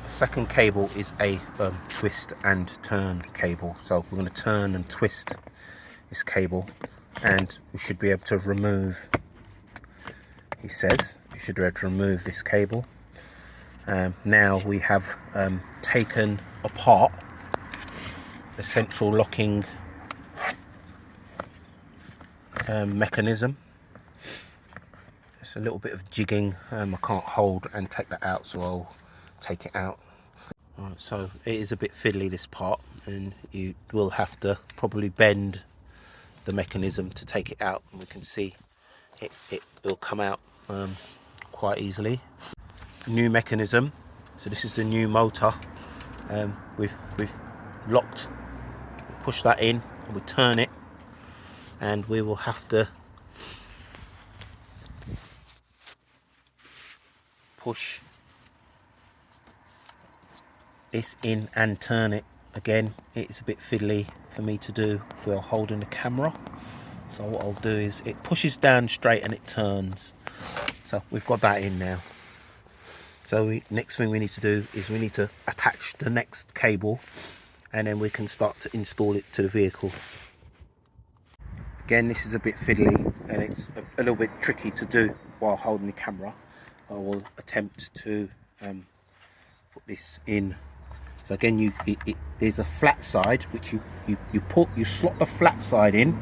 The second cable is a twist and turn cable. So we're going to turn and twist this cable, and we should be able to remove, he says, we should be able to remove this cable. Now we have taken apart the central locking mechanism. It's a little bit of jigging. I can't hold and take that out, so I'll take it out. Right, so it is a bit fiddly, this part, and you will have to probably bend the mechanism to take it out, and we can see it will come out quite easily. New mechanism, so this is the new motor. We've locked, push that in, and we turn it, and we will have to push this in and turn it. Again, it's a bit fiddly for me to do while holding the camera, so what I'll do is it pushes down straight and it turns. So we've got that in now. So next thing we need to do is we need to attach the next cable, and then we can start to install it to the vehicle. Again, this is a bit fiddly and it's a little bit tricky to do while holding the camera. I will attempt to put this in. So again, there's a flat side which you slot the flat side in,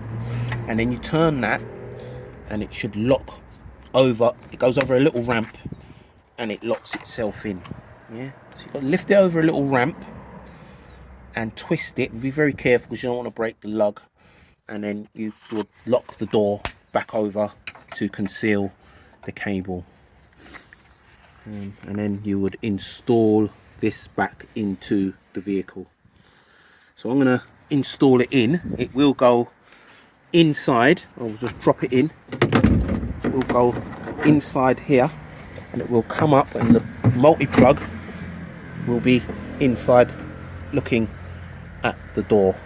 and then you turn that, and it should lock over. It goes over a little ramp, and it locks itself in. Yeah. So you've got to lift it over a little ramp and twist it, and be very careful because you don't want to break the lug. And then you would lock the door back over to conceal the cable. And then you would install this back into the vehicle. So I'm going to install it in. It will go inside. I'll just drop it in. It will go inside here, and it will come up, and the multi-plug will be inside looking at the door.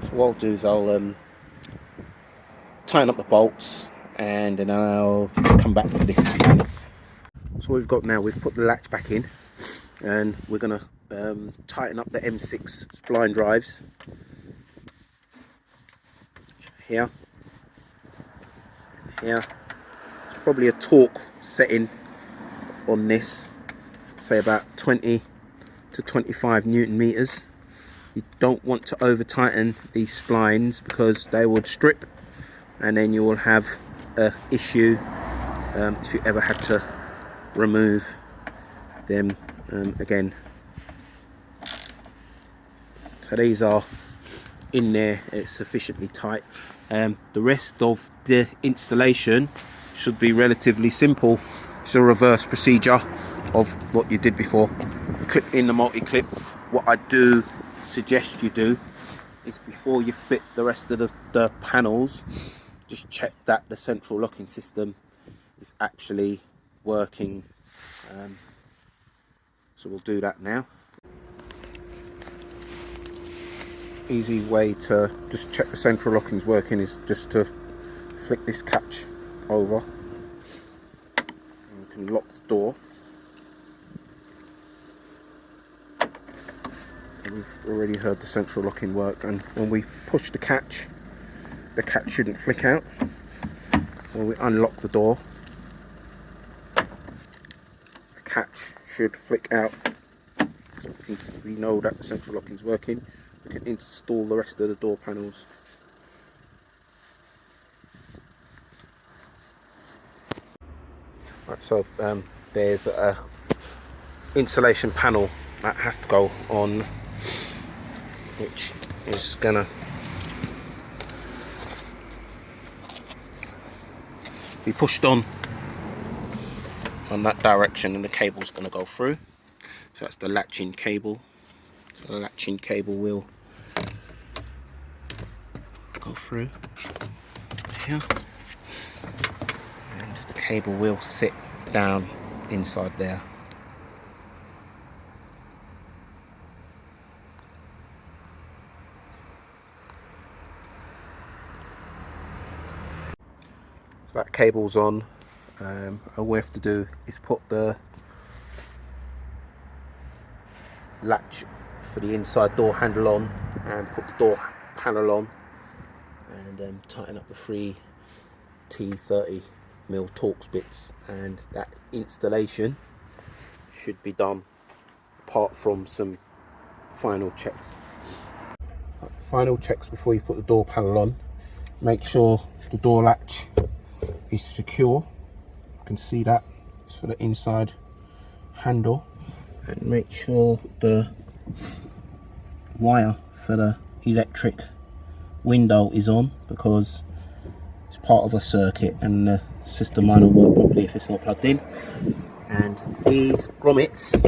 So what I'll do is I'll tighten up the bolts, and then I'll come back to this. So we've got now, we've put the latch back in, and we're going to tighten up the M6 spline drives here, here. It's probably a torque setting on this, I'd say about 20 to 25 Newton meters. You don't want to over tighten these splines because they would strip, and then you will have an issue if you ever had to remove them again. So these are in there, it's sufficiently tight. The rest of the installation should be relatively simple. It's a reverse procedure of what you did before. Clip in the multi-clip. What I do suggest you do is, before you fit the rest of the panels, just check that the central locking system is actually working. So we'll do that now. Easy way to just check the central locking is working is just to flick this catch over, and you can lock the door. We've already heard the central locking work, and when we push the catch shouldn't flick out. When we unlock the door, the catch should flick out. So we know that the central locking is working. We can install the rest of the door panels. Right, so there's a insulation panel that has to go on, which is gonna be pushed on that direction, and the cable's gonna go through. So that's the latching cable. So the latching cable will go through here, and the cable will sit down inside there. So that cable's on. All we have to do is put the latch for the inside door handle on and put the door panel on, and tighten up the 3 T30mm Torx bits, and that installation should be done, apart from some final checks. Final checks before you put the door panel on. Make sure the door latch is secure. You can see that it's for the inside handle, and make sure the wire for the electric window is on, because it's part of a circuit and the system might not work properly if it's not plugged in. And these grommets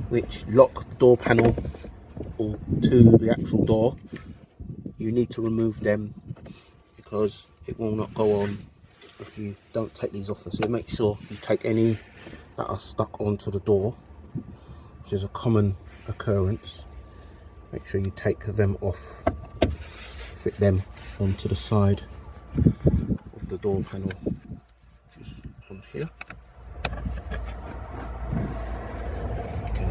which lock the door panel or to the actual door, you need to remove them because it will not go on if you don't take these off. So make sure you take any that are stuck onto the door, which is a common occurrence. Make sure you take them off, fit them onto the side of the door panel, which is on here. You can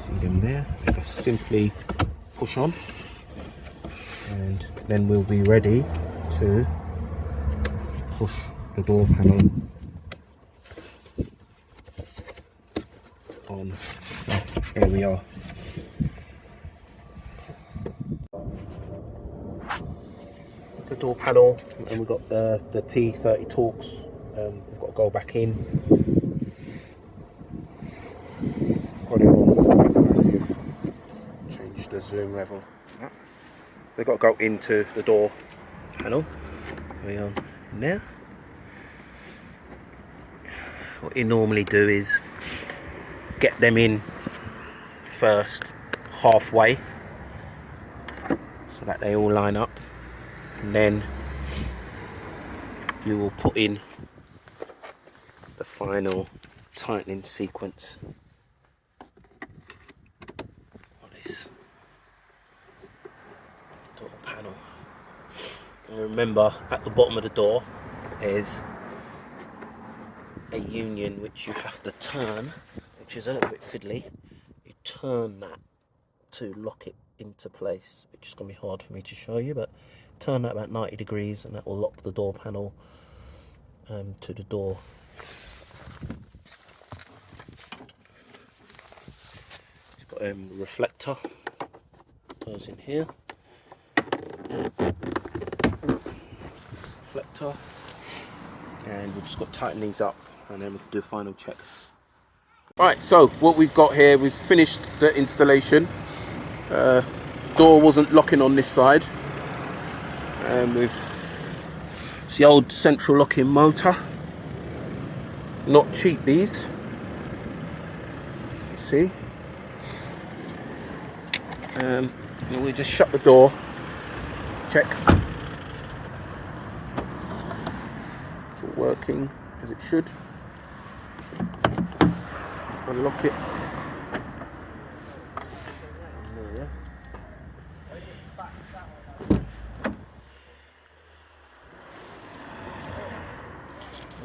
see them there. Just simply push on, and then we'll be ready to push the door panel on. So here we are. The door panel, and we've got the T30 Torx. We've got to go back in. Got it on massive. Change the zoom level. They've got to go into the door panel. We are now. What you normally do is get them in first, halfway, so that they all line up, and then you will put in the final tightening sequence of this door panel. And remember, at the bottom of the door is a union which you have to turn, which is a little bit fiddly. You turn that to lock it into place, which is going to be hard for me to show you, but turn that about 90 degrees and that will lock the door panel to the door. It's got a reflector, goes in here, reflector, and we've just got to tighten these up, and then we can do a final check. Right, so what we've got here, we've finished the installation. Door wasn't locking on this side, and it's the old central locking motor. Not cheap, these. See, and we just shut the door. Check. It's all working as it should. Unlock it.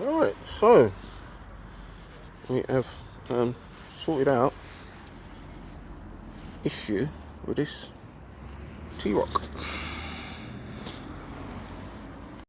Right, so we have sorted out issue with this T-roc.